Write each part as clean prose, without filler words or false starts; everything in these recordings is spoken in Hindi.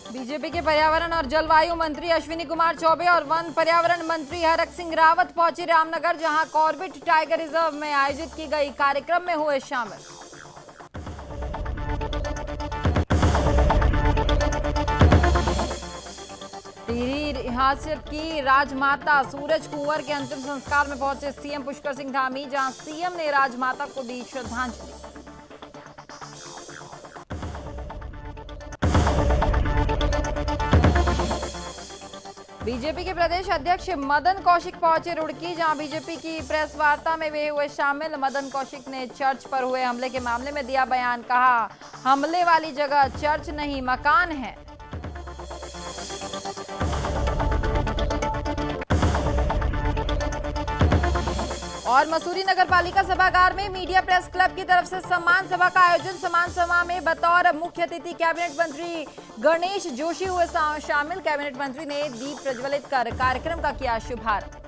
बीजेपी के पर्यावरण और जलवायु मंत्री अश्विनी कुमार चौबे और वन पर्यावरण मंत्री हरक सिंह रावत पहुंचे रामनगर, जहां कॉर्बेट टाइगर रिजर्व में आयोजित की गई कार्यक्रम में हुए शामिल। टिहरी रियासत की राजमाता सूरज कुंवर के अंतिम संस्कार में पहुंचे सीएम पुष्कर सिंह धामी, जहां सीएम ने राजमाता को दी श्रद्धांजलि। बीजेपी के प्रदेश अध्यक्ष मदन कौशिक पहुंचे रुड़की, जहां बीजेपी की प्रेस वार्ता में वे हुए शामिल। मदन कौशिक ने चर्च पर हुए हमले के मामले में दिया बयान, कहा हमले वाली जगह चर्च नहीं मकान है। और मसूरी नगर पालिका सभागार में मीडिया प्रेस क्लब की तरफ से सम्मान सभा का आयोजन। सम्मान सभा में बतौर मुख्य अतिथि कैबिनेट मंत्री गणेश जोशी हुए शामिल। कैबिनेट मंत्री ने दीप प्रज्वलित कर कार्यक्रम का किया शुभारंभ।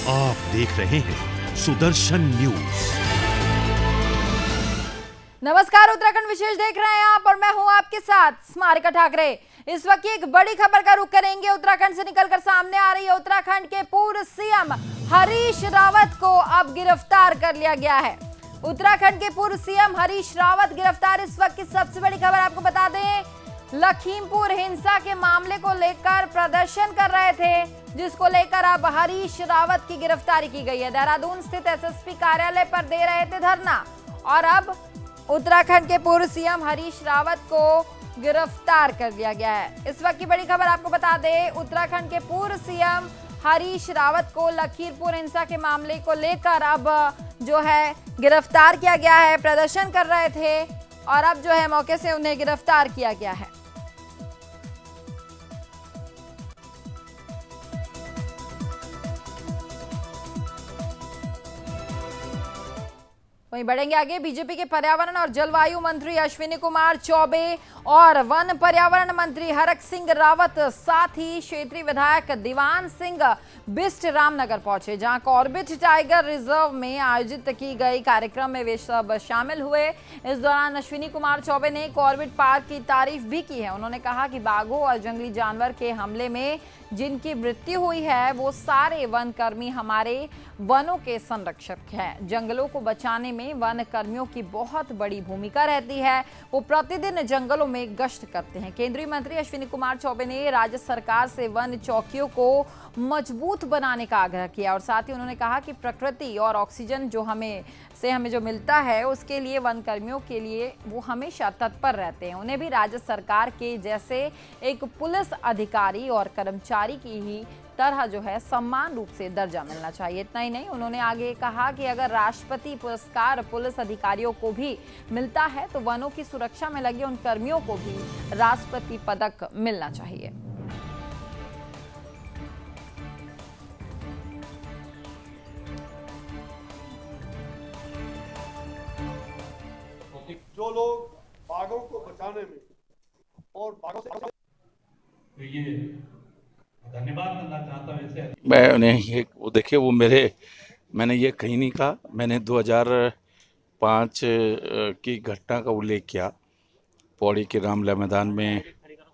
आप देख रहे हैं सुदर्शन न्यूज। नमस्कार, उत्तराखंड विशेष देख रहे हैं आप और मैं हूं आपके साथ स्मारिका ठाकरे। इस वक्त की एक बड़ी खबर का रुख करेंगे। उत्तराखंड से निकलकर सामने आ रही है। उत्तराखंड के पूर्व सीएम हरीश रावत को अब गिरफ्तार कर लिया गया है। उत्तराखंड के पूर्व सीएम हरीश रावत गिरफ्तार। इस वक्त की सबसे बड़ी खबर आपको बता दें, लखीमपुर हिंसा के मामले को लेकर प्रदर्शन कर रहे थे, जिसको लेकर अब हरीश रावत की गिरफ्तारी की गई है। देहरादून स्थित एसएसपी कार्यालय पर दे रहे थे धरना और अब उत्तराखंड के पूर्व सीएम हरीश रावत को गिरफ्तार कर लिया गया है। इस वक्त की बड़ी खबर आपको बता दें, उत्तराखंड के पूर्व सीएम हरीश रावत को लखीमपुर हिंसा के मामले को लेकर अब जो है गिरफ्तार किया गया है। प्रदर्शन कर रहे थे और अब जो है मौके से उन्हें गिरफ्तार किया गया है। वहीं बढ़ेंगे आगे। बीजेपी के पर्यावरण और जलवायु मंत्री अश्विनी कुमार चौबे और वन पर्यावरण मंत्री हरक सिंह रावत, साथ ही क्षेत्रीय विधायक दीवान सिंह बिष्ट रामनगर पहुंचे, जहां कॉर्बेट टाइगर रिजर्व में आयोजित की गई कार्यक्रम में वे सब शामिल हुए। इस दौरान अश्विनी कुमार चौबे ने कॉर्बेट पार्क की तारीफ भी की है। उन्होंने कहा कि बाघों और जंगली जानवर के हमले में जिनकी मृत्यु हुई है वो सारे वन कर्मी हमारे वनों के संरक्षक हैं। जंगलों को बचाने में वन कर्मियों की बहुत बड़ी भूमिका रहती है। वो प्रतिदिन जंगलों में गश्त करते हैं। केंद्रीय मंत्री अश्विनी कुमार चौबे ने राज्य सरकार से वन चौकियों को मजबूत बनाने का आग्रह किया और साथ ही उन्होंने कहा कि प्रकृति और ऑक्सीजन जो हमें जो मिलता है उसके लिए वन कर्मियों के लिए वो हमेशा तत्पर रहते हैं। उन्हें भी राज्य सरकार के जैसे एक पुलिस अधिकारी और कर्मचारी की ही तरह जो है सम्मान रूप से दर्जा मिलना चाहिए। इतना ही नहीं, उन्होंने आगे कहा कि अगर राष्ट्रपति पुरस्कार पुलिस अधिकारियों को भी मिलता है तो वनों की सुरक्षा में लगे उन कर्मियों को भी राष्ट्रपति पदक मिलना चाहिए। जो लोग बाघों को बचाने में और बाघों से तो ये धन्यवाद करना चाहता हूँ इसे। मैं उन्हें ये वो देखिए वो मैंने ये कहीं नहीं कहा। मैंने 2005 की घटना का उल्लेख किया। पौड़ी के रामलीला मैदान में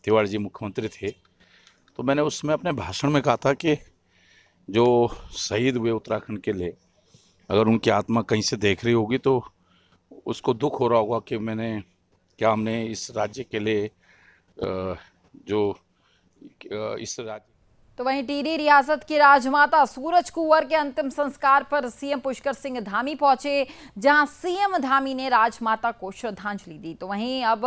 तिवारी जी मुख्यमंत्री थे, तो मैंने उसमें अपने भाषण में कहा था कि जो शहीद हुए उत्तराखंड के लिए, अगर उनकी आत्मा कहीं से देख रही होगी तो उसको दुख हो रहा होगा कि हमने इस राज्य के लिए इस राज्य। तो वहीं टिहरी रियासत की राजमाता सूरज कुंवर के अंतिम संस्कार पर सीएम पुष्कर सिंह धामी पहुंचे, जहां सीएम धामी ने राजमाता को श्रद्धांजलि दी। तो वहीं अब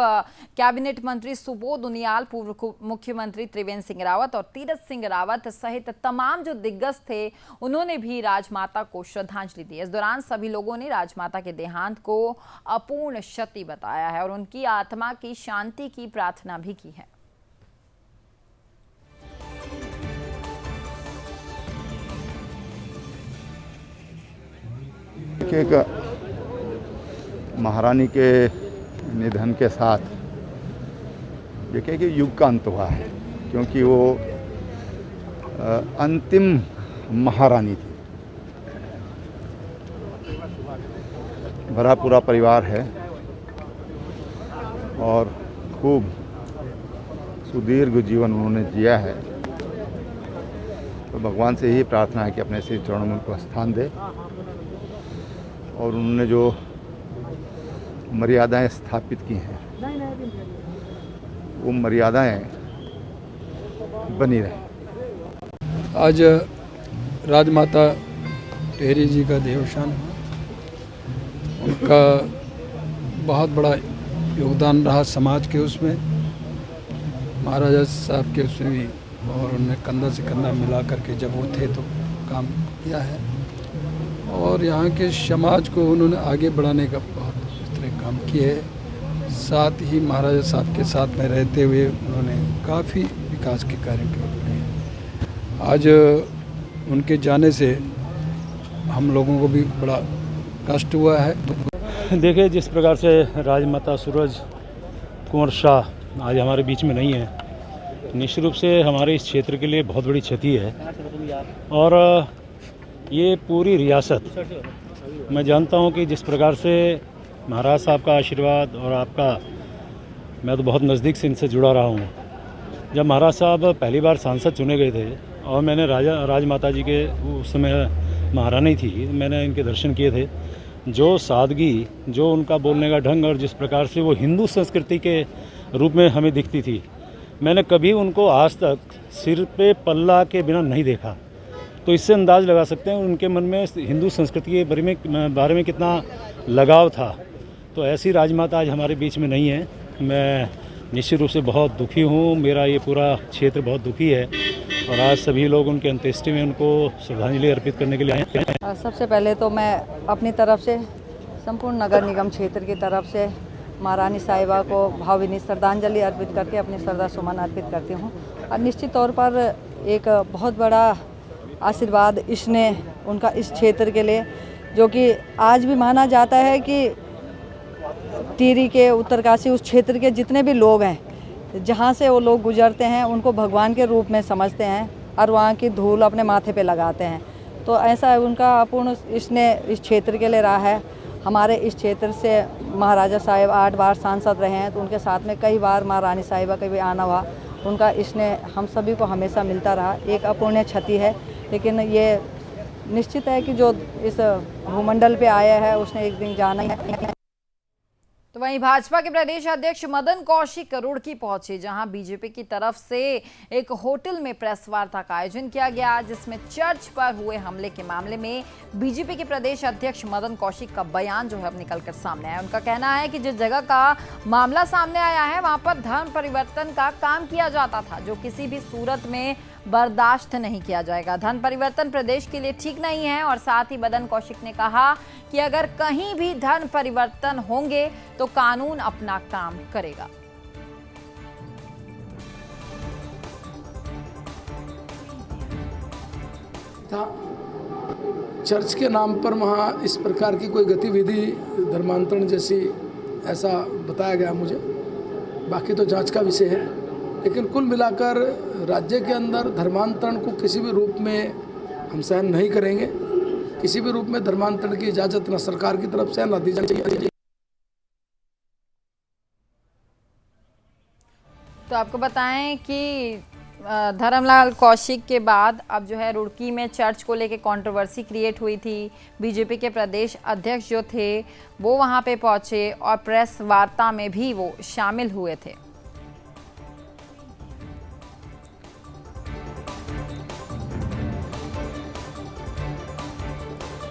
कैबिनेट मंत्री सुबोध उनियाल, पूर्व मुख्यमंत्री त्रिवेंद्र सिंह रावत और तीरथ सिंह रावत सहित तमाम जो दिग्गज थे उन्होंने भी राजमाता को श्रद्धांजलि दी। इस दौरान सभी लोगों ने राजमाता के देहांत को अपूर्ण क्षति बताया है और उनकी आत्मा की शांति की प्रार्थना भी की है। महारानी के निधन के साथ देखिए कि युग का अंत हुआ है, क्योंकि वो अंतिम महारानी थी। भरा पूरा परिवार है और खूब सुदीर्घ जीवन उन्होंने जिया है। तो भगवान से यही प्रार्थना है कि अपने श्री चरणों में उनको स्थान दे और उन्होंने जो मर्यादाएं स्थापित की हैं वो मर्यादाएं बनी रहें। आज राजमाता टेहरी जी का देवसान है। उनका बहुत बड़ा योगदान रहा समाज के उसमें, महाराजा साहब के उसमें भी, और उन्होंने कंधा से कंधा मिला करके जब वो थे तो काम किया है और यहाँ के समाज को उन्होंने आगे बढ़ाने का बहुत इस तरह काम किए है। साथ ही महाराजा साहब के साथ में रहते हुए उन्होंने काफ़ी विकास के कार्य किए। आज उनके जाने से हम लोगों को भी बड़ा कष्ट हुआ है। देखिए, जिस प्रकार से राजमाता सूरज कुंवर शाह आज हमारे बीच में नहीं है, निश्चित रूप से हमारे इस क्षेत्र के लिए बहुत बड़ी क्षति है। और ये पूरी रियासत, मैं जानता हूँ कि जिस प्रकार से महाराज साहब का आशीर्वाद और आपका, मैं तो बहुत नज़दीक से इनसे जुड़ा रहा हूँ। जब महाराज साहब पहली बार सांसद चुने गए थे और मैंने राजमाता जी के उस समय महारानी थी, मैंने इनके दर्शन किए थे। जो सादगी, जो उनका बोलने का ढंग और जिस प्रकार से वो हिंदू संस्कृति के रूप में हमें दिखती थी, मैंने कभी उनको आज तक सिर पे पल्ला के बिना नहीं देखा। तो इससे अंदाज़ लगा सकते हैं उनके मन में हिंदू संस्कृति के बारे में कितना लगाव था। तो ऐसी राजमाता आज हमारे बीच में नहीं है। मैं निश्चित रूप से बहुत दुखी हूँ, मेरा ये पूरा क्षेत्र बहुत दुखी है और आज सभी लोग उनके अंत्येष्टि में उनको श्रद्धांजलि अर्पित करने के लिए आए हैं। सबसे पहले तो मैं अपनी तरफ से संपूर्ण नगर निगम क्षेत्र की तरफ से महारानी साहिबा को भावभीनी श्रद्धांजलि अर्पित करके अपनी श्रद्धा सुमन अर्पित करती हूँ। और निश्चित तौर पर एक बहुत बड़ा आशीर्वाद इसने उनका इस क्षेत्र के लिए, जो कि आज भी माना जाता है कि टिहरी के, उत्तरकाशी, उस क्षेत्र के जितने भी लोग हैं, जहाँ से वो लोग गुजरते हैं, उनको भगवान के रूप में समझते हैं और वहाँ की धूल अपने माथे पे लगाते हैं। तो ऐसा उनका अपूर्ण इसने इस क्षेत्र के लिए रहा है। हमारे इस क्षेत्र से महाराजा साहिब 8 बार सांसद रहे हैं, तो उनके साथ में कई बार महारानी साहिबा का भी आना हुआ। उनका इसने हम सभी को हमेशा मिलता रहा। एक अपूर्णीय क्षति है, लेकिन ये निश्चित है कि जो इस भूमंडल पे आया है उसने एक दिन जाना ही है। तो वहीं भाजपा के प्रदेश अध्यक्ष मदन कौशिक रुड़की पहुंचे, जहां बीजेपी की तरफ से एक होटल में प्रेस वार्ता का आयोजन किया गया, जिसमें चर्च पर हुए हमले के मामले में बीजेपी के प्रदेश अध्यक्ष मदन कौशिक का बयान जो है अब निकलकर सामने आया। उनका कहना है कि जिस जगह का मामला सामने आया है वहां पर धर्म परिवर्तन का काम किया जाता था, जो किसी भी सूरत में बर्दाश्त नहीं किया जाएगा। धर्म परिवर्तन प्रदेश के लिए ठीक नहीं है। और साथ ही मदन कौशिक ने कहा कि अगर कहीं भी धर्म परिवर्तन होंगे तो कानून अपना काम करेगा। चर्च के नाम पर वहाँ इस प्रकार की कोई गतिविधि धर्मांतरण जैसी ऐसा बताया गया मुझे, बाकी तो जांच का विषय है। लेकिन कुल मिलाकर राज्य के अंदर धर्मांतरण को किसी भी रूप में हम सहन नहीं करेंगे। किसी भी रूप में धर्मांतरण की इजाज़त न सरकार की तरफ से न दी जानी चाहिए। तो आपको बताएं कि धर्मलाल कौशिक के बाद अब जो है रुड़की में चर्च को लेकर कंट्रोवर्सी क्रिएट हुई थी। बीजेपी के प्रदेश अध्यक्ष जो थे वो वहां पे पहुंचे और प्रेस वार्ता में भी वो शामिल हुए थे।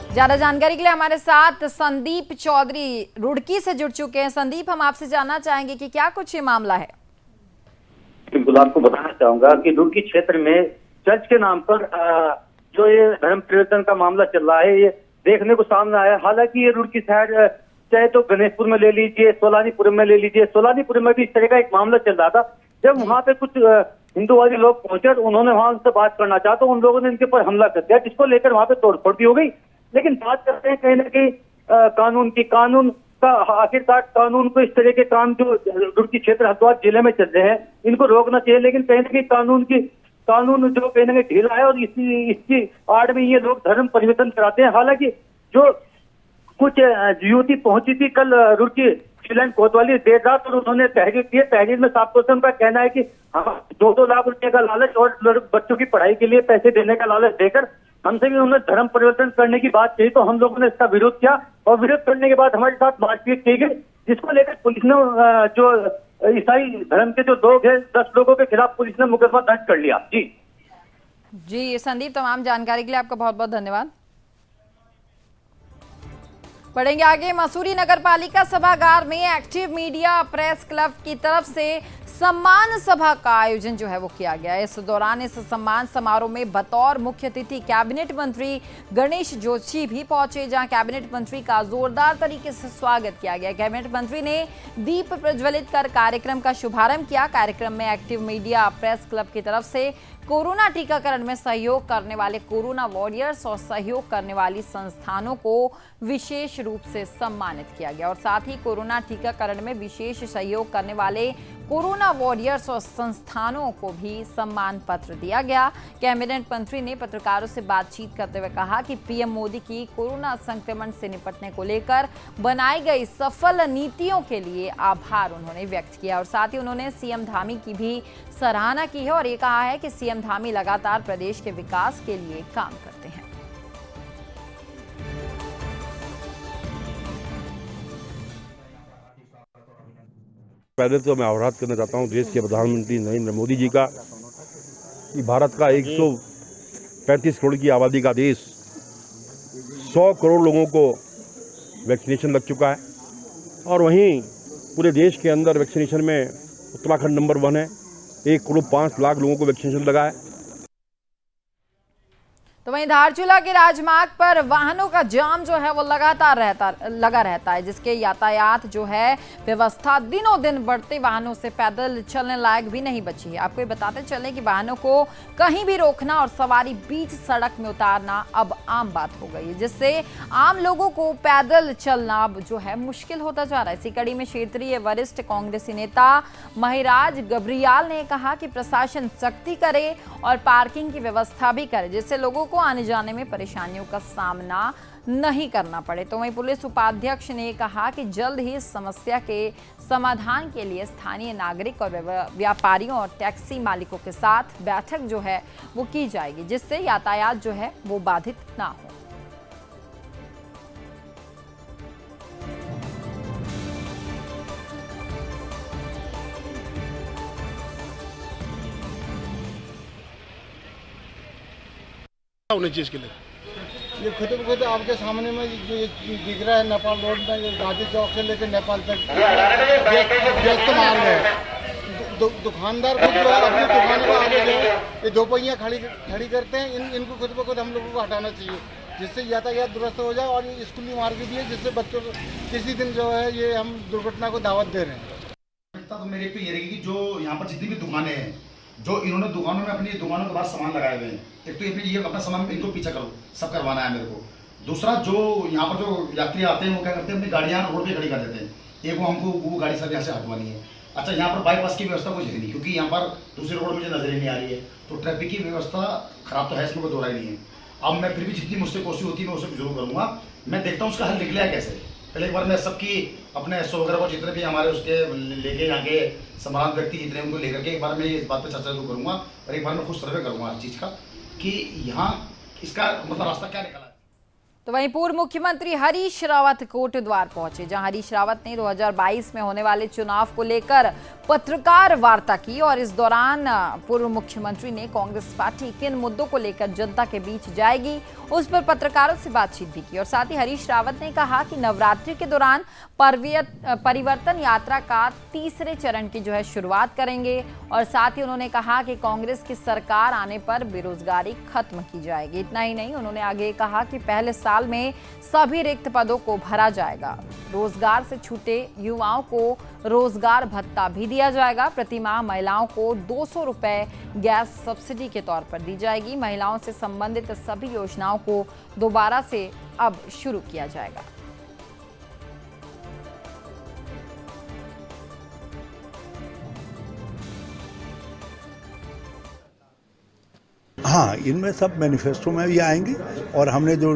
ज्यादा जानकारी के लिए हमारे साथ संदीप चौधरी रुड़की से जुड़ चुके हैं। संदीप, हम आपसे जानना चाहेंगे कि क्या कुछ ये मामला है। बिल्कुल, आपको बताना चाहूंगा कि रुड़की क्षेत्र में चर्च के नाम पर जो ये धर्म परिवर्तन का मामला चल रहा है, ये देखने को सामने आया। हालांकि ये रुड़की साइड चाहे तो गणेशपुर में ले लीजिए, सोलानीपुर में ले लीजिए, सोलानीपुर में भी इस तरह का एक मामला चल रहा था। जब वहां पे कुछ हिंदूवादी लोग पहुंचे, उन्होंने वहां उनसे बात करना चाहा तो उन लोगों ने इनके ऊपर हमला कर दिया, जिसको लेकर वहां पे तोड़फोड़ भी हो गई। लेकिन बात करते हैं कहीं ना कहीं कानून की। कानून का आखिरकार कानून को, इस तरह के काम जो रुड़की क्षेत्र हरिद्वार जिले में चल रहे हैं, इनको रोकना चाहिए। लेकिन कहीं ना कहीं कानून जो कहीं ना कहीं ढीला है और इसकी आड़ में ये लोग धर्म परिवर्तन कराते हैं। हालांकि जो कुछ युवती पहुंची थी कल रुड़की शिलान कोतवाली देर रात, और उन्होंने तहरीर की। तहरीर में साफ तौर से उनका कहना है कि हम 2-2 लाख रुपए का लालच और बच्चों की पढ़ाई के लिए पैसे देने का लालच देकर हमसे भी उन्होंने धर्म परिवर्तन करने की बात कही। तो हम लोगों ने इसका विरोध किया और विरोध करने के बाद हमारे साथ मारपीट की गई, जिसको लेकर पुलिस ने जो ईसाई धर्म के जो लोग हैं 10 लोगों के खिलाफ पुलिस ने मुकदमा दर्ज कर लिया। जी संदीप, तमाम जानकारी के लिए आपका बहुत बहुत धन्यवाद। बढ़ेंगे आगे। मसूरी नगर पालिका सभागार में एक्टिव मीडिया प्रेस क्लब की तरफ से सम्मान सभा का आयोजन जो है वो किया गया। इस दौरान इस सम्मान समारोह में बतौर मुख्य अतिथि कैबिनेट मंत्री गणेश जोशी भी पहुंचे, जहां कैबिनेट मंत्री का जोरदार तरीके से स्वागत किया गया। कैबिनेट मंत्री ने दीप प्रज्वलित कर कार्यक्रम का शुभारंभ किया। कार्यक्रम में एक्टिव मीडिया प्रेस क्लब की तरफ से कोरोना टीकाकरण में सहयोग करने वाले कोरोना वॉरियर्स और सहयोग करने वाली संस्थानों को विशेष रूप से सम्मानित किया गया और साथ ही कोरोना टीकाकरण में विशेष सहयोग करने वाले कोरोना वॉरियर्स और संस्थानों को भी सम्मान पत्र दिया गया। कैबिनेट मंत्री ने पत्रकारों से बातचीत करते हुए कहा कि पीएम मोदी की कोरोना संक्रमण से निपटने को लेकर बनाई गई सफल नीतियों के लिए आभार उन्होंने व्यक्त किया और साथ ही उन्होंने सीएम धामी की भी सराहना की है और ये कहा है कि सीएम धामी लगातार प्रदेश के विकास के लिए काम करते हैं। पहले तो मैं आभार करना चाहता हूं देश के प्रधानमंत्री नरेंद्र मोदी जी का कि भारत का 135 करोड़ की आबादी का देश 100 करोड़ लोगों को वैक्सीनेशन लग चुका है और वहीं पूरे देश के अंदर वैक्सीनेशन में उत्तराखंड नंबर 1 है। 1 करोड़ 5 लाख लोगों को वैक्सीनेशन लगा है। तो वहीं धारचूला के राजमार्ग पर वाहनों का जाम जो है वो लगातार लगा रहता है, जिसके यातायात जो है व्यवस्था दिनों दिन बढ़ते वाहनों से पैदल चलने लायक भी नहीं बची है। आपको बताते चलें कि वाहनों को कहीं भी रोकना और सवारी बीच सड़क में उतारना अब आम बात हो गई है, जिससे आम लोगों को पैदल चलना अब जो है मुश्किल होता जा रहा है। इसी कड़ी में क्षेत्रीय वरिष्ठ कांग्रेसी नेता महिराज गब्रियाल ने कहा कि प्रशासन सख्ती करे और पार्किंग की व्यवस्था भी करे, जिससे लोगों को आने जाने में परेशानियों का सामना नहीं करना पड़े। तो वहीं पुलिस उपाध्यक्ष ने कहा कि जल्द ही इस समस्या के समाधान के लिए स्थानीय नागरिक और व्यापारियों और टैक्सी मालिकों के साथ बैठक जो है वो की जाएगी, जिससे यातायात जो है वो बाधित ना हो। उन्हें चीज के लिए ये खुद आपके सामने में जो दिख रहा है नेपाल रोड में, ये गांधी चौक से लेकर नेपाल तक व्यस्त मार्ग है। दुकानदार खुद जो है अपनी दुकान को आगे जो है ये 2 पहिया खड़ी करते हैं। इनको खुद ब खुद हम लोगों को हटाना चाहिए, जिससे यातायात दुरुस्त हो जाए। और ये स्कूली मार्ग भी है, जिससे बच्चों को किसी दिन जो है ये हम दुर्घटना को दावत दे रहे हैं। तो मेरे पे ये रहेगी कि जो यहाँ पर जितनी भी दुकानें हैं, जो इन्होंने दुकानों में अपनी दुकानों के बाद सामान लगाए हुए हैं, एक तो ये अपना सामान इनको पीछा करो, सब करवाना है मेरे को। दूसरा, जो यहाँ पर जो यात्री आते हैं वो क्या करते हैं, अपनी गाड़ियाँ रोड पे खड़ी कर देते हैं। एक वो हमको वो गाड़ी सब यहाँ से हटवानी है। अच्छा, यहाँ पर बाईपास की व्यवस्था कुछ है नहीं, क्योंकि यहाँ पर दूसरी रोड मुझे नजर ही नहीं आ रही है। तो ट्रैफिक की व्यवस्था खराब तो है, इसमें कोई दो राय नहीं है। अब मैं फिर भी जितनी मुझसे कोशिश होती है मैं उसे जरूर करूँगा। मैं देखता हूँ उसका हल निकलेगा कैसे। पहले एक बार मैं सबकी अपने एसओ वगैरह को जितने भी हमारे उसके लेके यहाँ के सम्रांत व्यक्ति जितने उनको लेकर के एक बार मैं इस बात पे चर्चा जरूर करूँगा और एक बार मैं खुद सर्वे करूँगा हर चीज़ का कि यहाँ इसका मतलब रास्ता क्या निकला है। तो वहीं पूर्व मुख्यमंत्री हरीश रावत कोटद्वार पहुंचे, जहां हरीश रावत ने 2022 में होने वाले चुनाव को लेकर पत्रकार वार्ता की और इस दौरान पूर्व मुख्यमंत्री ने कांग्रेस पार्टी किन मुद्दों को लेकर जनता के बीच जाएगी उस पर पत्रकारों से बातचीत भी की और साथ ही हरीश रावत ने कहा कि नवरात्रि के दौरान परिवर्तन यात्रा का 3रे चरण की जो है शुरुआत करेंगे और साथ ही उन्होंने कहा कि कांग्रेस की सरकार आने पर बेरोजगारी खत्म की जाएगी। इतना ही नहीं, उन्होंने आगे कहा कि पहले साल में सभी रिक्त पदों को भरा जाएगा। रोजगार से छूटे युवाओं को रोजगार भत्ता भी दिया जाएगा। प्रति माह महिलाओं को 200 रुपए गैस सब्सिडी के तौर पर दी जाएगी। महिलाओं से संबंधित सभी योजनाओं को दोबारा से अब शुरू किया जाएगा। हाँ, इनमें सब मैनिफेस्टो में भी आएंगे और हमने जो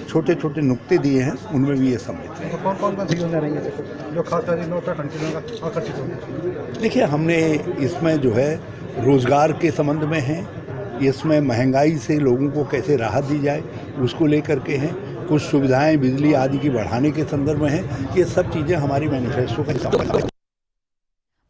छोटे छोटे नुक्ते दिए हैं उनमें भी ये सम्मिलित है। कौन कौन सी योजना रहेंगी जो खासकर इन उत्तराखंड के लोग आकर्षित होंगे? देखिए, हमने इसमें जो है रोज़गार के संबंध में है, इसमें महंगाई से लोगों को कैसे राहत दी जाए उसको लेकर के हैं, कुछ सुविधाएं बिजली आदि की बढ़ाने के संदर्भ में है। ये सब चीज़ें हमारी मैनिफेस्टो का हिस्सा हैं।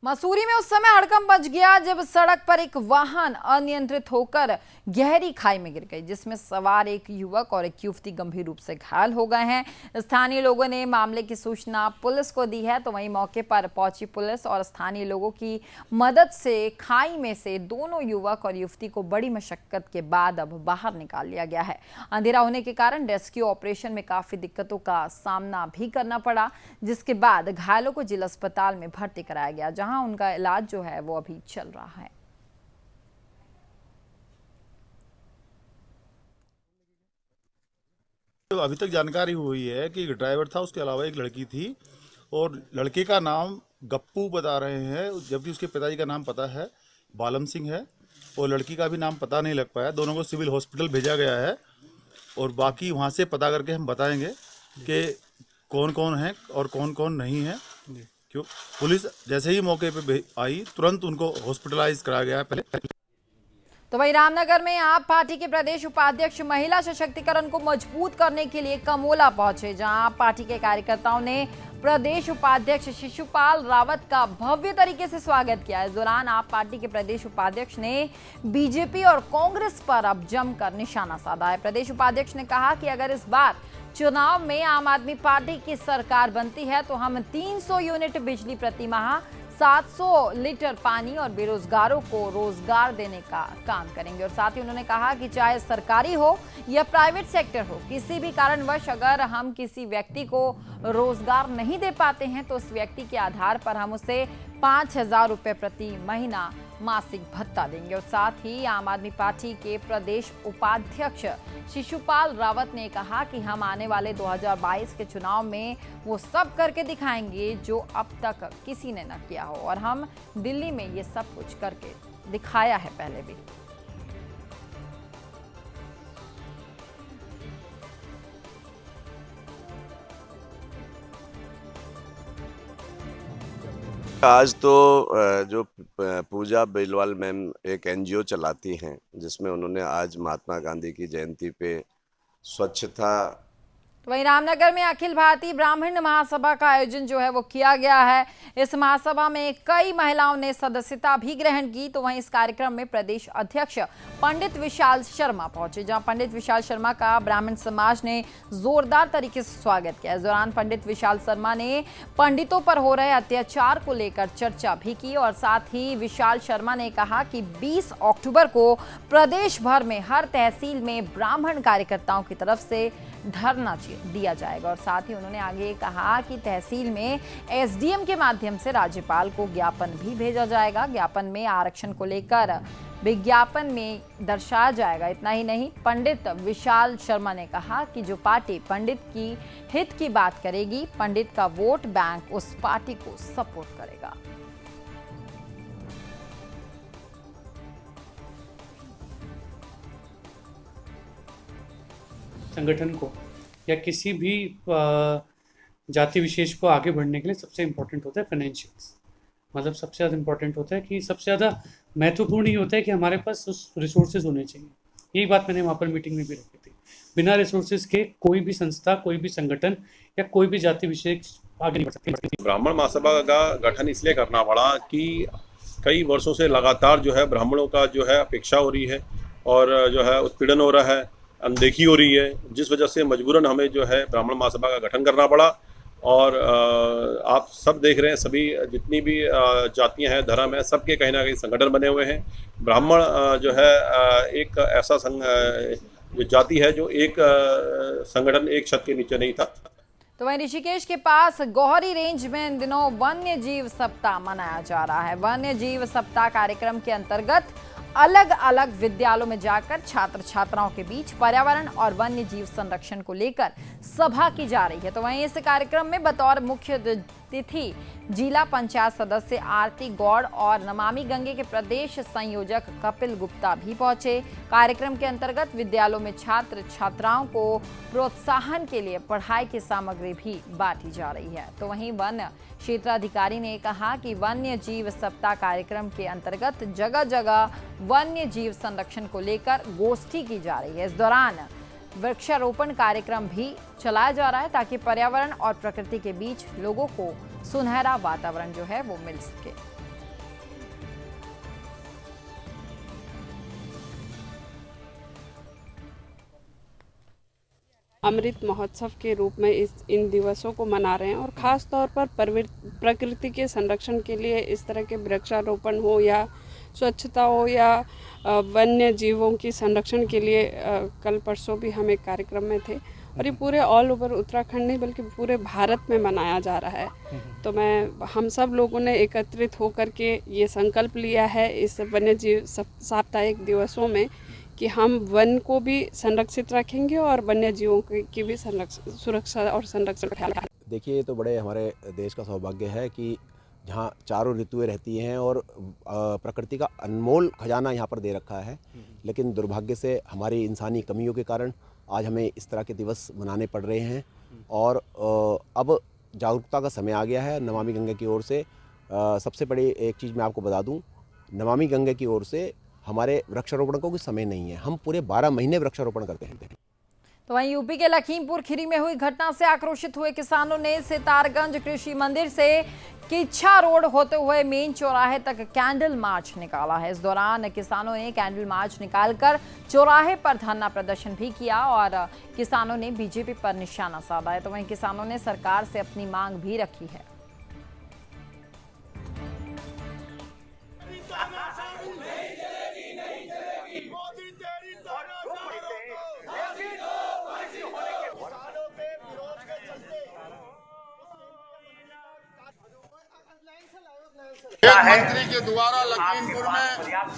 मसूरी में उस समय हड़कंप मच गया जब सड़क पर एक वाहन अनियंत्रित होकर गहरी खाई में गिर गई, जिसमें सवार एक युवक और एक युवती गंभीर रूप से घायल हो गए हैं। स्थानीय लोगों ने मामले की सूचना पुलिस को दी है, तो वहीं मौके पर पहुंची पुलिस और स्थानीय लोगों की मदद से खाई में से दोनों युवक और युवती को बड़ी मशक्कत के बाद अब बाहर निकाल लिया गया है। अंधेरा होने के कारण रेस्क्यू ऑपरेशन में काफी दिक्कतों का सामना भी करना पड़ा, जिसके बाद घायलों को जिला अस्पताल में भर्ती कराया गया, जहां उनका इलाज जो है वो अभी चल रहा है। तो अभी तक जानकारी हुई है कि ड्राइवर था, उसके अलावा एक लड़की थी और लड़के का नाम गप्पू बता रहे हैं, जबकि उसके पिताजी का नाम पता है बालम सिंह है और लड़की का भी नाम पता नहीं लग पाया। दोनों को सिविल हॉस्पिटल भेजा गया है और बाकी वहाँ से पता करके हम बताएंगे कि कौन कौन है और कौन कौन नहीं है। क्यों पुलिस जैसे ही मौके पे आई तुरंत उनको हॉस्पिटलाइज कराया गया है पहले। तो वहीं रामनगर में आप पार्टी के प्रदेश उपाध्यक्ष महिला सशक्तिकरण को मजबूत करने के लिए कमोला पहुंचे, जहां आप पार्टी के कार्यकर्ताओं ने प्रदेश उपाध्यक्ष शिशुपाल रावत का भव्य तरीके से स्वागत किया। इस दौरान आप पार्टी के प्रदेश उपाध्यक्ष ने बीजेपी और कांग्रेस पर अब जमकर निशाना साधा है। प्रदेश उपाध्यक्ष ने कहा कि अगर इस बार चुनाव में आम आदमी पार्टी की सरकार बनती है तो हम 300 यूनिट बिजली प्रति माह, 700 लीटर पानी और बेरोजगारों को रोजगार देने का काम करेंगे। और साथ ही उन्होंने कहा कि चाहे सरकारी हो या प्राइवेट सेक्टर हो, किसी भी कारणवश अगर हम किसी व्यक्ति को रोजगार नहीं दे पाते हैं तो उस व्यक्ति के आधार पर हम उसे 5,000 रुपये प्रति महीना मासिक भत्ता देंगे। और साथ ही आम आदमी पार्टी के प्रदेश उपाध्यक्ष शिशुपाल रावत ने कहा कि हम आने वाले 2022 के चुनाव में वो सब करके दिखाएंगे जो अब तक किसी ने न किया हो, और हम दिल्ली में ये सब कुछ करके दिखाया है पहले भी। आज तो जो पूजा बेलवाल मैम एक एनजीओ चलाती हैं, जिसमें उन्होंने आज महात्मा गांधी की जयंती पे स्वच्छता। वहीं रामनगर में अखिल भारतीय ब्राह्मण महासभा का आयोजन जो है वो किया गया है। इस महासभा में कई महिलाओं ने सदस्यता भी ग्रहण की। तो वहीं इस कार्यक्रम में प्रदेश अध्यक्ष पंडित विशाल शर्मा पहुंचे, जहां पंडित विशाल शर्मा का ब्राह्मण समाज ने जोरदार तरीके से स्वागत किया। इस दौरान पंडित विशाल शर्मा ने पंडितों पर हो रहे अत्याचार को लेकर चर्चा भी की और साथ ही विशाल शर्मा ने कहा कि 20 अक्टूबर को प्रदेश भर में हर तहसील में ब्राह्मण कार्यकर्ताओं की तरफ से धरना दिया जाएगा। और साथ ही उन्होंने आगे कहा कि तहसील में एसडीएम के माध्यम से राज्यपाल को ज्ञापन भी भेजा जाएगा। ज्ञापन में आरक्षण को लेकर विज्ञापन में दर्शाया जाएगा। इतना ही नहीं, पंडित विशाल शर्मा ने कहा कि जो पार्टी पंडित की हित की बात करेगी, पंडित का वोट बैंक उस पार्टी को सपोर्ट करेगा। संगठन को या किसी भी जाति विशेष को आगे बढ़ने के लिए सबसे इम्पोर्टेंट होता है फाइनेंशियल्स। मतलब सबसे ज़्यादा इम्पोर्टेंट होता है कि सबसे ज़्यादा महत्वपूर्ण ये होता है कि हमारे पास उस रिसोर्सेज होने चाहिए। यही बात मैंने वहाँ पर मीटिंग में भी रखी थी। बिना रिसोर्सेज के कोई भी संस्था, कोई भी संगठन या कोई भी जाति विशेष आगे नहीं बढ़ सकती। ब्राह्मण महासभा का गठन इसलिए करना पड़ा कि कई वर्षों से लगातार जो है ब्राह्मणों का जो है अपेक्षा हो रही है और जो है उत्पीड़न हो रहा है, अनदेखी हो रही है, जिस वजह से मजबूरन हमें जो है ब्राह्मण महासभा का गठन करना पड़ा। और आप सब देख रहे हैं, सभी जितनी भी जातियां हैं, धर्म है, सबके कहीं ना कहीं संगठन बने हुए हैं। ब्राह्मण जो है एक ऐसा जो जाति है जो एक संगठन, एक छत के नीचे नहीं था। तो वहीं ऋषिकेश के पास गौहरी रेंज में इन दिनों वन्य जीव सप्ताह मनाया जा रहा है। वन्य जीव सप्ताह कार्यक्रम के अंतर्गत अलग अलग विद्यालयों में जाकर छात्र छात्राओं के बीच पर्यावरण और वन्य जीव संरक्षण को लेकर सभा की जा रही है। तो वहीं इस कार्यक्रम में बतौर मुख्य तिथि जिला पंचायत सदस्य आरती गौड़ और नमामि गंगे के प्रदेश संयोजक कपिल गुप्ता भी पहुंचे। कार्यक्रम के अंतर्गत विद्यालयों में छात्र छात्राओं को प्रोत्साहन के लिए पढ़ाई की सामग्री भी बांटी जा रही है। तो वहीं वन क्षेत्राधिकारी ने कहा कि वन्य जीव सप्ताह कार्यक्रम के अंतर्गत जगह जगह वन्य जीव संरक्षण को लेकर गोष्ठी की जा रही है। इस दौरान वृक्षारोपण कार्यक्रम भी चलाया जा रहा है ताकि पर्यावरण और प्रकृति के बीच लोगों को सुनहरा वातावरण जो है वो मिल सके। अमृत महोत्सव के रूप में इन दिवसों को मना रहे हैं और ख़ास तौर पर प्रकृति के संरक्षण के लिए इस तरह के वृक्षारोपण हो या स्वच्छता हो या वन्य जीवों की संरक्षण के लिए कल परसों भी हम एक कार्यक्रम में थे और ये पूरे ऑल ओवर उत्तराखंड नहीं बल्कि पूरे भारत में मनाया जा रहा है। तो हम सब लोगों ने एकत्रित होकर के ये संकल्प लिया है इस वन्य जीव साप्ताहिक दिवसों में कि हम वन को भी संरक्षित रखेंगे और वन्य जीवों की भी सुरक्षा और संरक्षण। देखिए, ये तो बड़े हमारे देश का सौभाग्य है कि जहाँ चारों ऋतुएं रहती हैं और प्रकृति का अनमोल खजाना यहाँ पर दे रखा है, लेकिन दुर्भाग्य से हमारी इंसानी कमियों के कारण आज हमें इस तरह के दिवस मनाने पड़ रहे हैं। और अब जागरूकता का समय आ गया है नमामि गंगे की ओर से। सबसे बड़ी एक चीज़ मैं आपको बता दूं, नमामि गंगे की ओर से हमारे वृक्षारोपण को कोई समय नहीं है, हम पूरे 12 महीने वृक्षारोपण करते हैं। तो वहीं यूपी के लखीमपुर खीरी में हुई घटना से आक्रोशित हुए किसानों ने सितारगंज कृषि मंदिर से किच्छा रोड होते हुए मेन चौराहे तक कैंडल मार्च निकाला है। इस दौरान किसानों ने कैंडल मार्च निकालकर चौराहे पर धरना प्रदर्शन भी किया और किसानों ने बीजेपी पर निशाना साधा है। तो वहीं किसानों ने सरकार से अपनी मांग भी रखी है। मंत्री के द्वारा लखीमपुर में।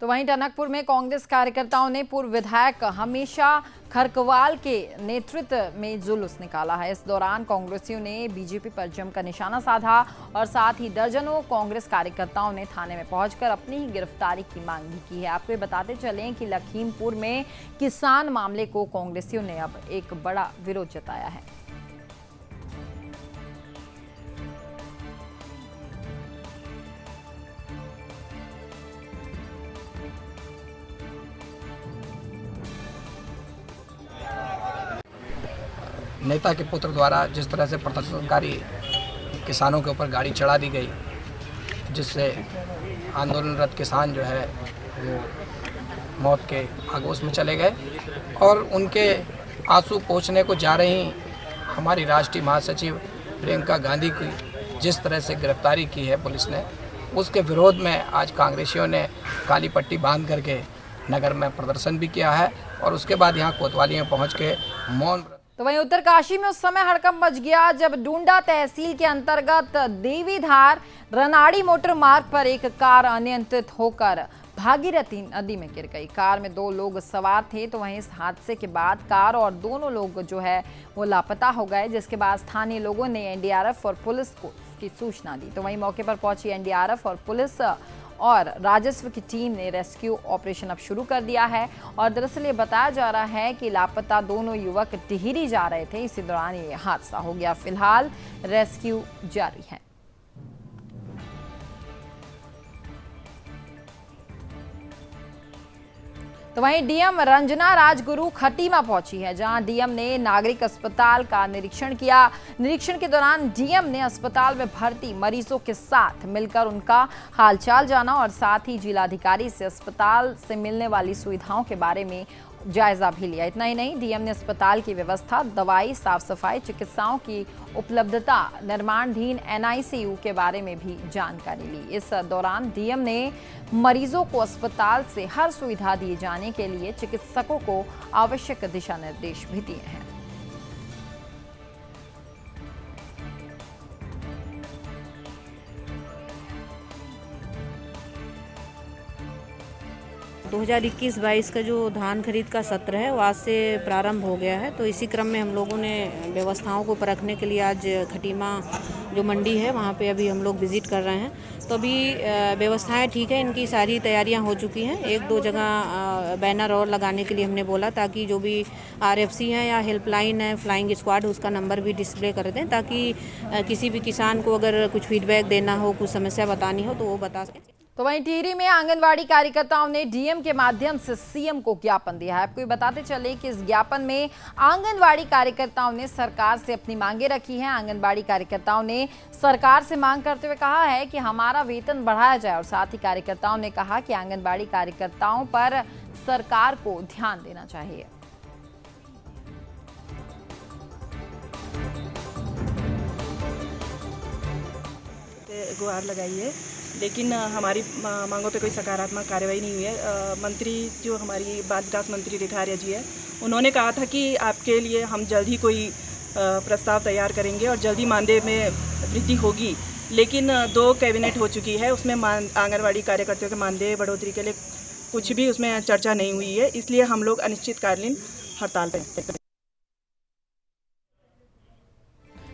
तो वहीं टनकपुर में कांग्रेस कार्यकर्ताओं ने पूर्व विधायक हमेशा खरकवाल के नेतृत्व में जुलूस निकाला है। इस दौरान कांग्रेसियों ने बीजेपी पर जमकर निशाना साधा और साथ ही दर्जनों कांग्रेस कार्यकर्ताओं ने थाने में पहुंचकर अपनी ही गिरफ्तारी की मांग भी की है। आपको ये बताते चलें कि लखीमपुर में किसान मामले को कांग्रेसियों ने अब एक बड़ा विरोध जताया है। नेता के पुत्र द्वारा जिस तरह से प्रदर्शनकारी किसानों के ऊपर गाड़ी चढ़ा दी गई, जिससे आंदोलनरत किसान जो है वो मौत के आगोश में चले गए और उनके आंसू पोंछने को जा रही हमारी राष्ट्रीय महासचिव प्रियंका गांधी की जिस तरह से गिरफ्तारी की है पुलिस ने, उसके विरोध में आज कांग्रेसियों ने काली पट्टी बांध करके नगर में प्रदर्शन भी किया है और उसके बाद यहाँ कोतवाली में पहुँच के मौन। तो वहीं उत्तरकाशी में उस समय हड़कंप मच गया जब डूंडा तहसील के अंतर्गत देवीधार रनाड़ी मोटर मार्ग पर एक कार अनियंत्रित होकर भागीरथी नदी में गिर गई। कार में 2 लोग सवार थे। तो वहीं इस हादसे के बाद कार और दोनों लोग जो है वो लापता हो गए, जिसके बाद स्थानीय लोगों ने एनडीआरएफ और पुलिस को इसकी सूचना दी। तो वहीं मौके पर पहुंची एनडीआरएफ और पुलिस और राजस्व की टीम ने रेस्क्यू ऑपरेशन अब शुरू कर दिया है। और दरअसल ये बताया जा रहा है कि लापता दोनों युवक टिहरी जा रहे थे, इसी दौरान ये हादसा हो गया। फिलहाल रेस्क्यू जारी है। तो वहीं डीएम रंजना राजगुरु खटीमा पहुंची है, जहां डीएम ने नागरिक अस्पताल का निरीक्षण किया। निरीक्षण के दौरान डीएम ने अस्पताल में भर्ती मरीजों के साथ मिलकर उनका हालचाल जाना और साथ ही जिलाधिकारी से अस्पताल से मिलने वाली सुविधाओं के बारे में जायजा भी लिया। इतना ही नहीं, डीएम ने अस्पताल की व्यवस्था, दवाई, साफ सफाई, चिकित्साओं की उपलब्धता, निर्माणाधीन एनआईसीयू के बारे में भी जानकारी ली। इस दौरान डीएम ने मरीजों को अस्पताल से हर सुविधा दिए जाने के लिए चिकित्सकों को आवश्यक दिशा निर्देश भी दिए हैं। 2021-22 का जो धान खरीद का सत्र है वो आज से प्रारंभ हो गया है। तो इसी क्रम में हम लोगों ने व्यवस्थाओं को परखने के लिए आज खटीमा जो मंडी है वहाँ पे अभी हम लोग विज़िट कर रहे हैं। तो अभी व्यवस्थाएं ठीक है, इनकी सारी तैयारियां हो चुकी हैं। 1-2 जगह बैनर और लगाने के लिए हमने बोला ताकि जो भी RFC हैं या हेल्पलाइन है फ्लाइंग स्क्वाड उसका नंबर भी डिस्प्ले कर दें, ताकि किसी भी किसान को अगर कुछ फीडबैक देना हो, कुछ समस्या बतानी हो तो वो बता सकें। तो वहीं टिहरी में आंगनवाड़ी कार्यकर्ताओं ने डीएम के माध्यम से सीएम को ज्ञापन दिया है। आपको ये बताते चले कि इस ज्ञापन में आंगनवाड़ी कार्यकर्ताओं ने सरकार से अपनी मांगे रखी हैं। आंगनवाड़ी कार्यकर्ताओं ने सरकार से मांग करते हुए कहा है कि हमारा वेतन बढ़ाया जाए और साथ ही कार्यकर्ताओं ने कहा कि आंगनवाड़ी कार्यकर्ताओं पर सरकार को ध्यान देना चाहिए। गुहार लगाई है, लेकिन हमारी मांगों पे कोई सकारात्मक कार्रवाई नहीं हुई है। मंत्री जो हमारी बाल विकास मंत्री रेखा आर्या जी है, उन्होंने कहा था कि आपके लिए हम जल्द ही कोई प्रस्ताव तैयार करेंगे और जल्दी मानदेय में वृद्धि होगी। लेकिन 2 कैबिनेट हो चुकी है, उसमें आंगनवाड़ी कार्यकर्ताओं के मानदेय बढ़ोतरी के लिए कुछ भी उसमें चर्चा नहीं हुई है। इसलिए हम लोग अनिश्चितकालीन हड़ताल पर।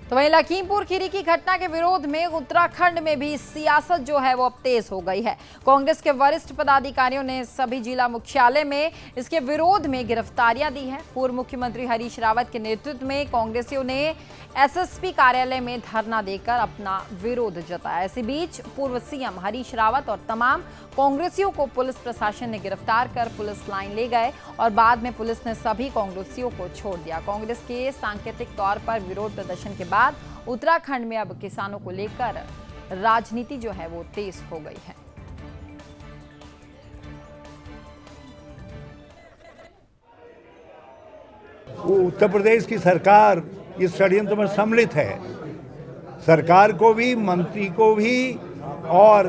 तो वहीं लखीमपुर खीरी की घटना के विरोध में उत्तराखंड में भी सियासत जो है वो अब तेज हो गई है। कांग्रेस के वरिष्ठ पदाधिकारियों ने सभी जिला मुख्यालय में इसके विरोध में गिरफ्तारियां दी हैं। पूर्व मुख्यमंत्री हरीश रावत के नेतृत्व में कांग्रेसियों ने एसएसपी कार्यालय में धरना देकर अपना विरोध जताया। इसी बीच पूर्व सीएम हरीश रावत और तमाम कांग्रेसियों को पुलिस प्रशासन ने गिरफ्तार कर पुलिस लाइन ले गए और बाद में पुलिस ने सभी कांग्रेसियों को छोड़ दिया। कांग्रेस के सांकेतिक तौर पर विरोध प्रदर्शन के बाद उत्तराखंड में अब किसानों को लेकर राजनीति जो है वो तेज हो गई है। वो उत्तर प्रदेश की सरकार इस षड्यंत्र में सम्मिलित है। सरकार को भी, मंत्री को भी और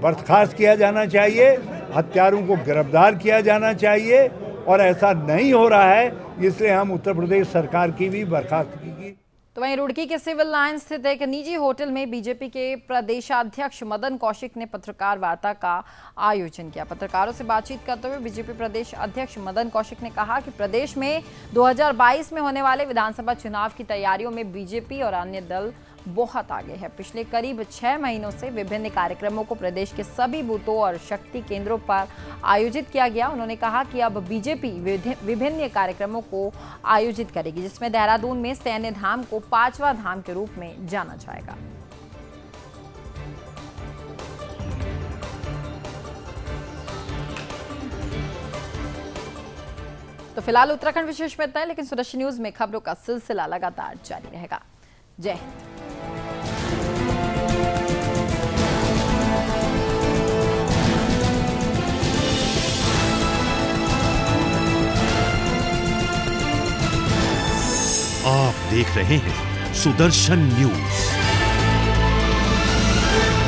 बर्खास्त किया जाना चाहिए, हत्यारों को गिरफ्तार किया जाना चाहिए और ऐसा नहीं हो रहा है, इसलिए हम उत्तर प्रदेश सरकार की भी बर्खास्तगी की। तो वहीं रुड़की के सिविल लाइन स्थित एक निजी होटल में बीजेपी के प्रदेशाध्यक्ष मदन कौशिक ने पत्रकार वार्ता का आयोजन किया। पत्रकारों से बातचीत करते हुए बीजेपी प्रदेश अध्यक्ष मदन कौशिक ने कहा कि प्रदेश में 2022 में होने वाले विधानसभा चुनाव की तैयारियों में बीजेपी और अन्य दल बहुत आगे है। पिछले करीब 6 महीनों से विभिन्न कार्यक्रमों को प्रदेश के सभी बूथों और शक्ति केंद्रों पर आयोजित किया गया। उन्होंने कहा कि अब बीजेपी विभिन्न कार्यक्रमों को आयोजित करेगी, जिसमें देहरादून में सैन्य धाम को 5वां धाम के रूप में जाना जाएगा। तो फिलहाल उत्तराखंड विशेष में इतना है, लेकिन सुदर्शन न्यूज में खबरों का सिलसिला लगातार जारी रहेगा। जय हिंद। आप देख रहे हैं सुदर्शन न्यूज।